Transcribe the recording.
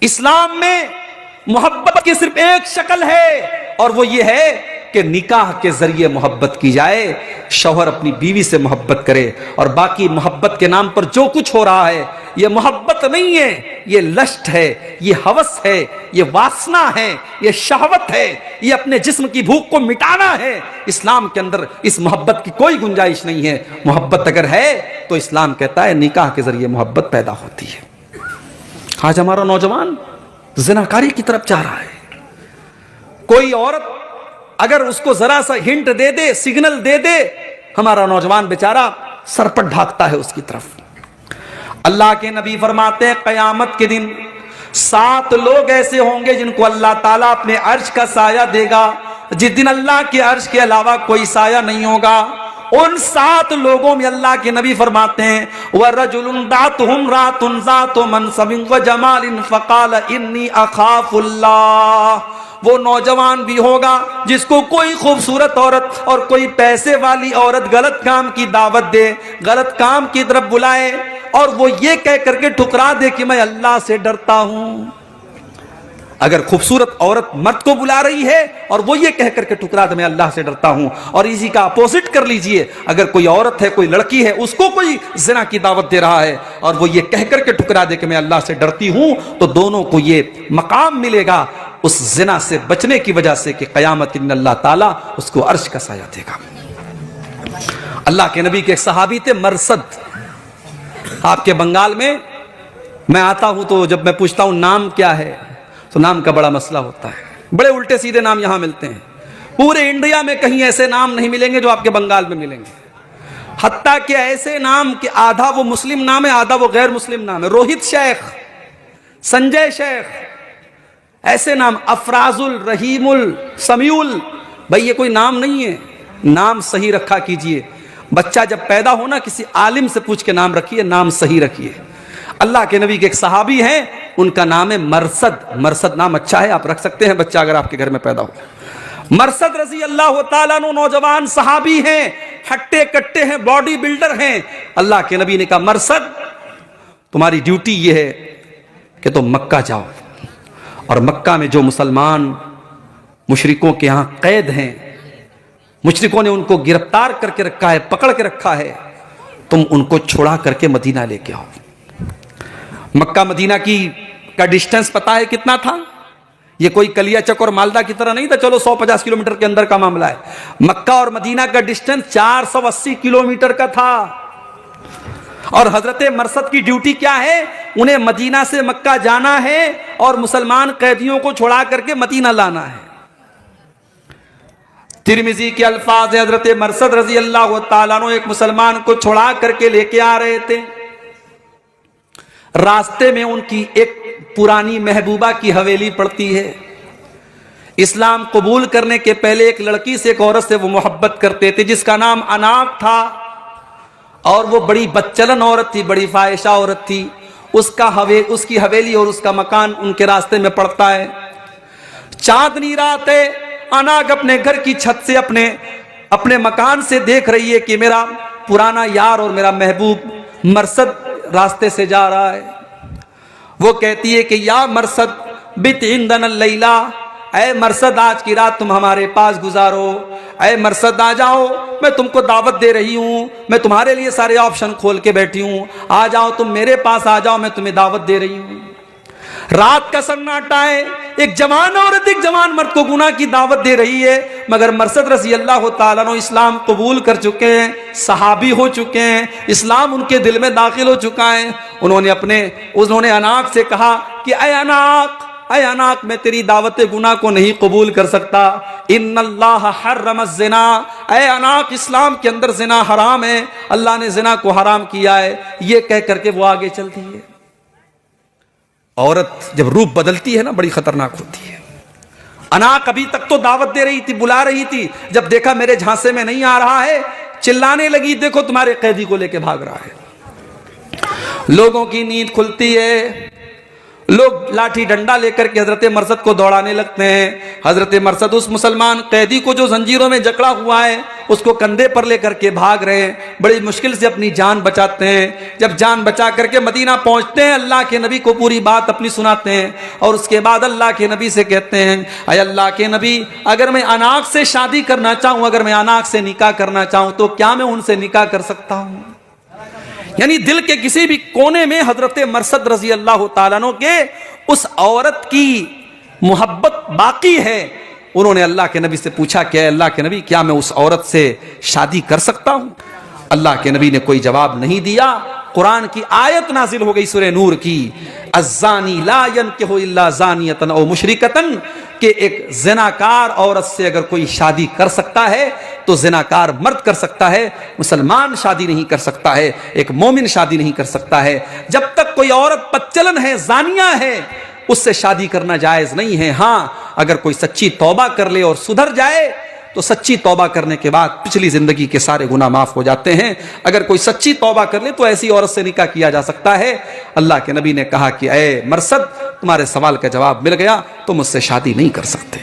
इस्लाम में मोहब्बत की सिर्फ एक शक्ल है और वो ये है कि निकाह के जरिए मोहब्बत की जाए, शौहर अपनी बीवी से मोहब्बत करे। और बाकी मोहब्बत के नाम पर जो कुछ हो रहा है ये मोहब्बत नहीं है, ये लश्त है, ये हवस है, ये वासना है, ये शहवत है, ये अपने जिस्म की भूख को मिटाना है। इस्लाम के अंदर इस मोहब्बत की कोई गुंजाइश नहीं है। मोहब्बत अगर है तो इस्लाम कहता है निकाह के जरिए मोहब्बत पैदा होती है। आज हमारा नौजवान जिनाकारी की तरफ जा रहा है। कोई औरत अगर उसको जरा सा हिंट दे दे, सिग्नल दे दे, हमारा नौजवान बेचारा सरपट भागता है उसकी तरफ। अल्लाह के नबी फरमाते हैं क़यामत के दिन 7 लोग ऐसे होंगे जिनको अल्लाह ताला अपने अर्श का साया देगा, जिस दिन अल्लाह के अर्श के अलावा कोई साया नहीं होगा। उन 7 लोगों में अल्लाह के नबी फरमाते हैं वह रजुलुन दातुहुम रातुन ज़ातु मनसबिन व जमालिन फ़क़ाल इन्नी अख़ाफ़ुल्लाह। वो नौजवान भी होगा जिसको कोई खूबसूरत औरत और कोई पैसे वाली औरत गलत काम की दावत दे, गलत काम की तरफ बुलाए और वो ये कह करके ठुकरा दे कि मैं अल्लाह से डरता हूं। अगर खूबसूरत औरत मर्द को बुला रही है और वो ये कह करके ठुकरा दे मैं अल्लाह से डरता हूं, और इसी का अपोजिट कर लीजिए, अगर कोई औरत है, कोई लड़की है, उसको कोई जिना की दावत दे रहा है और वो ये कह करके ठुकरा दे कि मैं अल्लाह से डरती हूं, तो दोनों को ये मकाम मिलेगा उस जिना से बचने की वजह से कि क़यामत के दिन अल्लाह ताला उसको अर्श का साया देगा। अल्लाह के नबी के एक सहाबी थे मरसद। आपके बंगाल में मैं आता हूं तो जब मैं पूछता हूं नाम क्या है तो नाम का बड़ा मसला होता है। बड़े उल्टे सीधे नाम यहां मिलते हैं। पूरे इंडिया में कहीं ऐसे नाम नहीं मिलेंगे जो आपके बंगाल में मिलेंगे। हत्ता कि ऐसे नाम कि आधा वो मुस्लिम नाम है, आधा वो गैर मुस्लिम नाम है। रोहित शेख, संजय शेख, ऐसे नाम, अफराजुल, रहीमुल, समीउल, भाई ये कोई नाम नहीं है। नाम सही रखा कीजिए। बच्चा जब पैदा हो ना किसी आलिम से पूछ के नाम रखिए, नाम सही रखिए। अल्लाह के नबी के एक सहाबी हैं, उनका नाम है मरसद। मरसद नाम अच्छा है, आप रख सकते हैं बच्चा अगर आपके घर में पैदा हो। मरसद रजी अल्लाह ताला अन्हु नौजवान सहाबी हैं, हट्टे कट्टे हैं, बॉडी बिल्डर हैं। अल्लाह के नबी ने कहा मरसद तुम्हारी ड्यूटी यह है कि तुम मक्का जाओ और मक्का में जो मुसलमान मुशरिकों के यहां कैद हैं, मुशरिकों ने उनको गिरफ्तार करके रखा है, पकड़ के रखा है, तुम उनको छुड़ा करके मदीना लेके आओ। मक्का मदीना का डिस्टेंस पता है कितना था? ये कोई कलियाचक और मालदा की तरह नहीं था, चलो 150 किलोमीटर के अंदर का मामला है। मक्का और मदीना का डिस्टेंस 480 किलोमीटर का था। और हजरत मरसद की ड्यूटी क्या है? उन्हें मदीना से मक्का जाना है और मुसलमान कैदियों को छुड़ा करके मदीना लाना है। तिरमिजी के अल्फाज, हजरत मरसद रजी अल्लाह ताला अन्हु एक मुसलमान को छुड़ा करके लेके आ रहे थे। रास्ते में उनकी एक पुरानी महबूबा की हवेली पड़ती है। इस्लाम कबूल करने के पहले एक लड़की से, एक औरत से वो मोहब्बत करते थे जिसका नाम अनाक था, और वो बड़ी बदचलन औरत थी, बड़ी फाहिशा औरत थी। उसकी हवेली और उसका मकान उनके रास्ते में पड़ता है। चांदनी रात है, अनाक अपने घर की छत से अपने मकान से देख रही है कि मेरा पुराना यार और मेरा महबूब मरसद रास्ते से जा रहा है। वो कहती है कि या मरसद बित इंदन लैला, ऐ मरसद आज की रात तुम हमारे पास गुजारो, ऐ मरसद आ जाओ, मैं तुमको दावत दे रही हूं, मैं तुम्हारे लिए सारे ऑप्शन खोल के बैठी हूं, आ जाओ तुम मेरे पास आ जाओ, मैं तुम्हें दावत दे रही हूं। रात का सन्नाटा है, एक जवान औरत एक जवान मर्द को गुनाह की दावत दे रही है, मगर मरसद रज़ी अल्लाह ताला अन्हु इस्लाम कबूल कर चुके हैं, सहाबी हो चुके हैं, इस्लाम उनके दिल में दाखिल हो चुका है। उन्होंने अनाक से कहा कि ऐ अनाक मैं तेरी दावत गुनाह को नहीं कबूल कर सकता। इन्नल्लाह हर्रम ज़िना, ऐ अनाक इस्लाम के अंदर ज़िना हराम है, अल्लाह ने ज़िना को हराम किया है। ये कह करके वो आगे चलती है। औरत जब रूप बदलती है ना, बड़ी खतरनाक होती है। अनाक अभी तक तो दावत दे रही थी, बुला रही थी, जब देखा मेरे झांसे में नहीं आ रहा है, चिल्लाने लगी, देखो तुम्हारे कैदी को लेके भाग रहा है। लोगों की नींद खुलती है, लोग लाठी डंडा लेकर के हजरत मरसद को दौड़ाने लगते हैं। हजरत मरसद उस मुसलमान कैदी को जो जंजीरों में जकड़ा हुआ है उसको कंधे पर लेकर के भाग रहे हैं, बड़ी मुश्किल से अपनी जान बचाते हैं। जब जान बचा करके मदीना पहुंचते हैं, अल्लाह के नबी को पूरी बात अपनी सुनाते हैं और उसके बाद अल्लाह के नबी से कहते हैं, अय अल्लाह के नबी, अगर मैं अनाक से शादी करना चाहूं, अगर मैं अनाक से निकाह करना चाहूं तो क्या मैं उनसे निकाह कर सकता हूं? यानी दिल के किसी भी कोने में हजरत मरसद रजी अल्लाह ताला अन्हु के उस औरत की मोहब्बत बाकी है। उन्होंने अल्लाह के नबी से पूछा कि अल्लाह के नबी, क्या मैं उस औरत से शादी कर सकता हूं? अल्लाह के नबी ने कोई जवाब नहीं दिया। कुरान की आयत नाजिल हो गई सूरह नूर की, अज़्ज़ानी ला यनकिहु इल्ला ज़ानियतन औ मुशरिकतन, कि एक ज़िनाकार औरत से अगर कोई शादी कर सकता है तो ज़िनाकार मर्द कर सकता है, मुसलमान शादी नहीं कर सकता है, एक मोमिन शादी नहीं कर सकता है। जब तक कोई औरत बदचलन है, ज़ानिया है, उससे शादी करना जायज़ नहीं है। हाँ, अगर कोई सच्ची तौबा कर ले और सुधर जाए तो सच्ची तौबा करने के बाद पिछली जिंदगी के सारे गुनाह माफ हो जाते हैं। अगर कोई सच्ची तौबा कर ले तो ऐसी औरत से निकाह किया जा सकता है। अल्लाह के नबी ने कहा कि ऐ मरसद, तुम्हारे सवाल का जवाब मिल गया, तुम मुझसे शादी नहीं कर सकते।